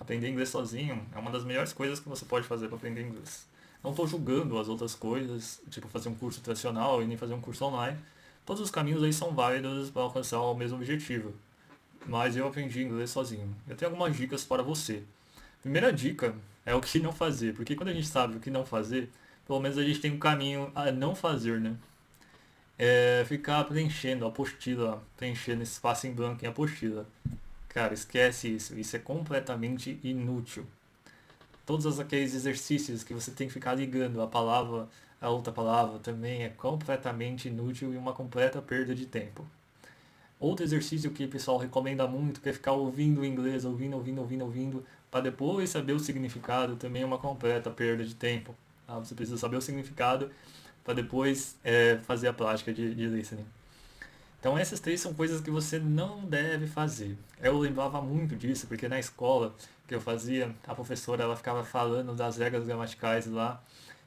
Aprender inglês sozinho é uma das melhores coisas que você pode fazer para aprender inglês. Não estou julgando as outras coisas, tipo fazer um curso tradicional e nem fazer um curso online. Todos os caminhos aí são válidos para alcançar o mesmo objetivo. Mas eu aprendi inglês sozinho. Eu tenho algumas dicas para você. Primeira dica é o que não fazer, porque quando a gente sabe o que não fazer, pelo menos a gente tem um caminho a não fazer, né? É ficar preenchendo a apostila, preenchendo esse espaço em branco em apostila. Cara, esquece isso. Isso é completamente inútil. Todos aqueles exercícios que você tem que ficar ligando a palavra a outra palavra também é completamente inútil e uma completa perda de tempo. Outro exercício que o pessoal recomenda muito, que é ficar ouvindo o inglês, ouvindo, para depois saber o significado, também é uma completa perda de tempo. Tá? Você precisa saber o significado para depois fazer a prática de listening. Então essas três são coisas que você não deve fazer. Eu lembrava muito disso, porque na escola que eu fazia, a professora ela ficava falando das regras gramaticais lá.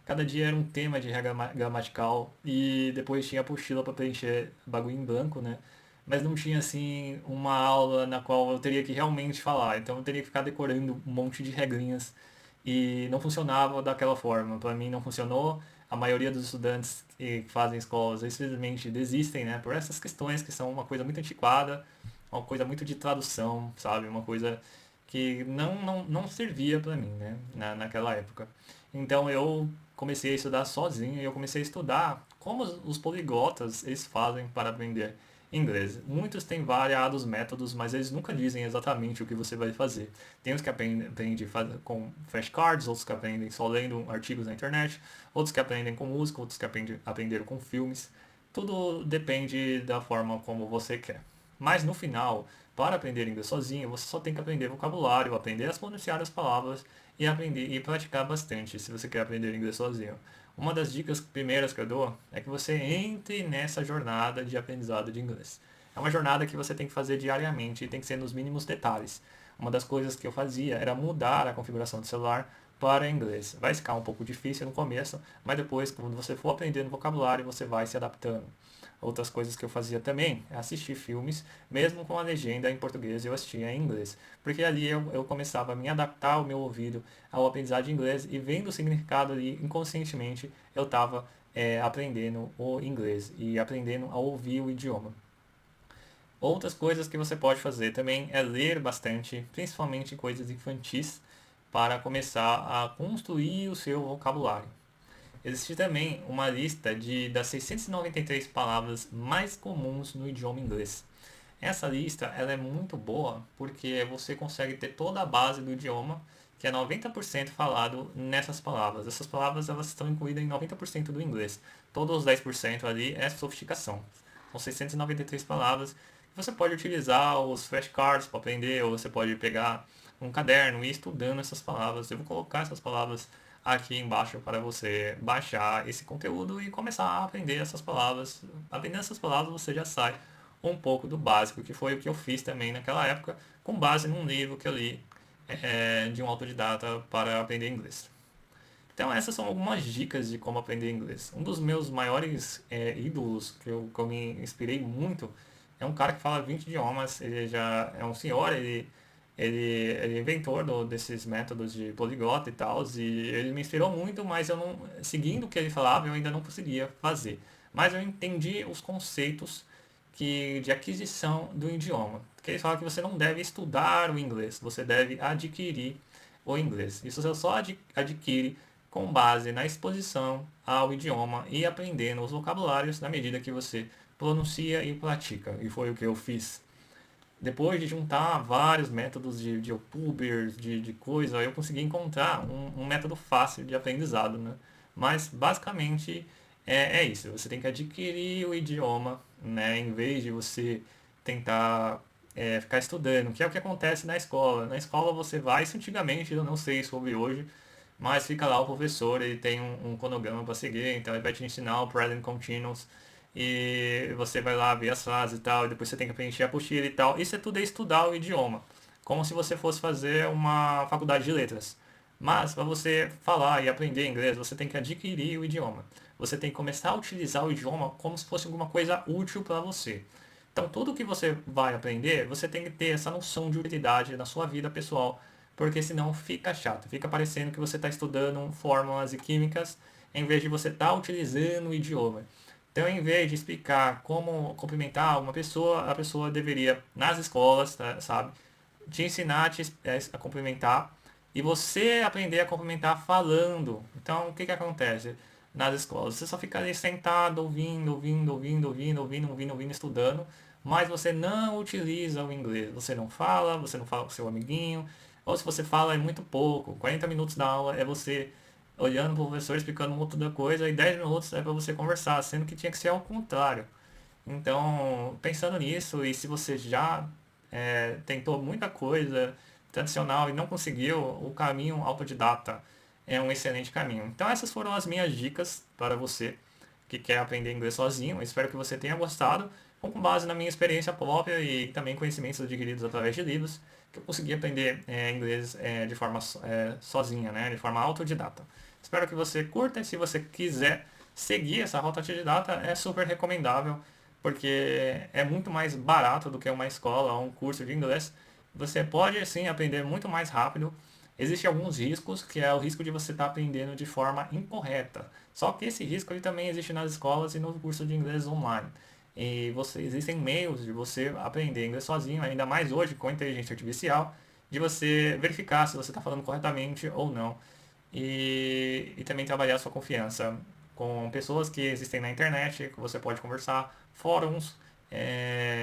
Cada dia era um tema de regra gramatical e depois tinha apostila para preencher bagulho em branco, né? Mas não tinha assim uma aula na qual eu teria que realmente falar. Então eu teria que ficar decorando um monte de regrinhas e não funcionava daquela forma. Para mim não funcionou. A maioria dos estudantes que fazem escolas, infelizmente, desistem, né? Por essas questões que são uma coisa muito antiquada, uma coisa muito de tradução, sabe? Uma coisa que não servia para mim, né? Naquela época. Então eu comecei a estudar sozinho e eu comecei a estudar como os poliglotas eles fazem para aprender inglês. Muitos têm variados métodos, mas eles nunca dizem exatamente o que você vai fazer. Tem uns que aprendem com flashcards, outros que aprendem só lendo artigos na internet, outros que aprendem com música, outros que aprenderam com filmes. Tudo depende da forma como você quer. Mas no final, para aprender inglês sozinho, você só tem que aprender vocabulário, aprender a pronunciar as palavras e aprender e praticar bastante se você quer aprender inglês sozinho. Uma das dicas primeiras que eu dou é que você entre nessa jornada de aprendizado de inglês. É uma jornada que você tem que fazer diariamente e tem que ser nos mínimos detalhes. Uma das coisas que eu fazia era mudar a configuração do celular para inglês. Vai ficar um pouco difícil no começo, mas depois, quando você for aprendendo vocabulário, você vai se adaptando. Outras coisas que eu fazia também é assistir filmes, mesmo com a legenda em português, eu assistia em inglês. Porque ali eu começava a me adaptar ao meu ouvido ao aprendizado de inglês e vendo o significado ali inconscientemente, eu estava aprendendo o inglês e aprendendo a ouvir o idioma. Outras coisas que você pode fazer também é ler bastante, principalmente coisas infantis, para começar a construir o seu vocabulário. Existe também uma lista das 693 palavras mais comuns no idioma inglês. Essa lista ela é muito boa porque você consegue ter toda a base do idioma, que é 90% falado nessas palavras. Essas palavras elas estão incluídas em 90% do inglês. Todos os 10% ali é sofisticação. São 693 palavras. Você pode utilizar os flashcards para aprender, ou você pode pegar um caderno e ir estudando essas palavras. Eu vou colocar essas palavras aqui embaixo para você baixar esse conteúdo e começar a aprender essas palavras. Aprendendo essas palavras você já sai um pouco do básico, que foi o que eu fiz também naquela época, com base num livro que eu li de um autodidata para aprender inglês. Então essas são algumas dicas de como aprender inglês. Um dos meus maiores ídolos, que eu me inspirei muito, é um cara que fala 20 idiomas, ele já é um senhor, ele é inventor desses métodos de poliglota e tal, e ele me inspirou muito, mas eu não, seguindo o que ele falava, eu ainda não conseguia fazer. Mas eu entendi os conceitos de aquisição do idioma. Porque ele fala que você não deve estudar o inglês, você deve adquirir o inglês. Isso você só adquire com base na exposição ao idioma e aprendendo os vocabulários na medida que você pronuncia e pratica. E foi o que eu fiz. Depois de juntar vários métodos de youtubers, de coisa, eu consegui encontrar um método fácil de aprendizado, né? Mas basicamente é isso. Você tem que adquirir o idioma, né? Em vez de você tentar ficar estudando, que é o que acontece na escola. Na escola você vai, isso antigamente, eu não sei sobre hoje, mas fica lá o professor, ele tem um cronograma para seguir, então ele vai te ensinar o present continuous e você vai lá ver as frases e tal, e depois você tem que preencher a apostila e tal. Isso é tudo é estudar o idioma, como se você fosse fazer uma faculdade de letras. Mas para você falar e aprender inglês, você tem que adquirir o idioma. Você tem que começar a utilizar o idioma como se fosse alguma coisa útil para você. Então, tudo que você vai aprender, você tem que ter essa noção de utilidade na sua vida pessoal porque senão fica chato, fica parecendo que você está estudando fórmulas e químicas em vez de você estar utilizando o idioma. Então, em vez de explicar como cumprimentar uma pessoa, a pessoa deveria, nas escolas, tá, sabe, te ensinar a cumprimentar e você aprender a cumprimentar falando. Então, o que que acontece nas escolas? Você só fica ali sentado, ouvindo, estudando, mas você não utiliza o inglês. Você não fala com seu amiguinho, ou se você fala é muito pouco. 40 minutos da aula é você olhando para o professor explicando um monte de coisa e 10 minutos é para você conversar, sendo que tinha que ser ao contrário. Então, pensando nisso, e se você já tentou muita coisa tradicional e não conseguiu, o caminho autodidata é um excelente caminho. Então, essas foram as minhas dicas para você que quer aprender inglês sozinho. Eu espero que você tenha gostado, com base na minha experiência própria e também conhecimentos adquiridos através de livros, que eu consegui aprender inglês de forma sozinha, né, de forma autodidata. Espero que você curta e se você quiser seguir essa rota autodidata, é super recomendável, porque é muito mais barato do que uma escola ou um curso de inglês. Você pode, sim, aprender muito mais rápido. Existem alguns riscos, que é o risco de você estar aprendendo de forma incorreta. Só que esse risco ele também existe nas escolas e no curso de inglês online. E existem meios de você aprender inglês sozinho, ainda mais hoje com a inteligência artificial, de você verificar se você está falando corretamente ou não. E também trabalhar a sua confiança com pessoas que existem na internet, que você pode conversar, fóruns,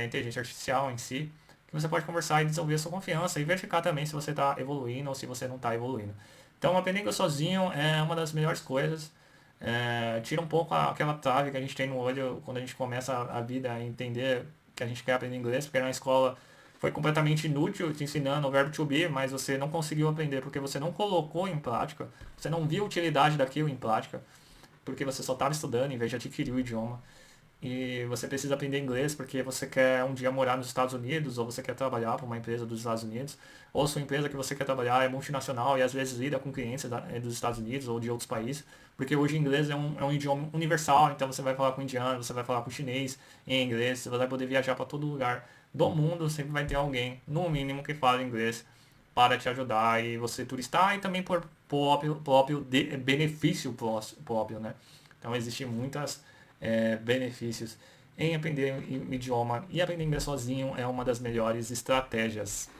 inteligência artificial em si, que você pode conversar e desenvolver a sua confiança e verificar também se você está evoluindo ou se você não está evoluindo. Então, aprender inglês sozinho é uma das melhores coisas. Tira um pouco aquela trave que a gente tem no olho quando a gente começa a vida a entender que a gente quer aprender inglês, porque na escola foi completamente inútil te ensinando o verbo to be, mas você não conseguiu aprender porque você não colocou em prática, você não viu a utilidade daquilo em prática, porque você só estava estudando em vez de adquirir o idioma. E você precisa aprender inglês porque você quer um dia morar nos Estados Unidos, ou você quer trabalhar para uma empresa dos Estados Unidos, ou sua empresa que você quer trabalhar é multinacional e às vezes lida com clientes dos Estados Unidos ou de outros países, porque hoje o inglês é um idioma universal, então você vai falar com indiano, você vai falar com chinês em inglês, você vai poder viajar para todo lugar do mundo, sempre vai ter alguém, no mínimo, que fala inglês para te ajudar e você turistar e também por próprio benefício próprio, né? Então existem muitas benefícios em aprender um idioma e aprender inglês sozinho é uma das melhores estratégias.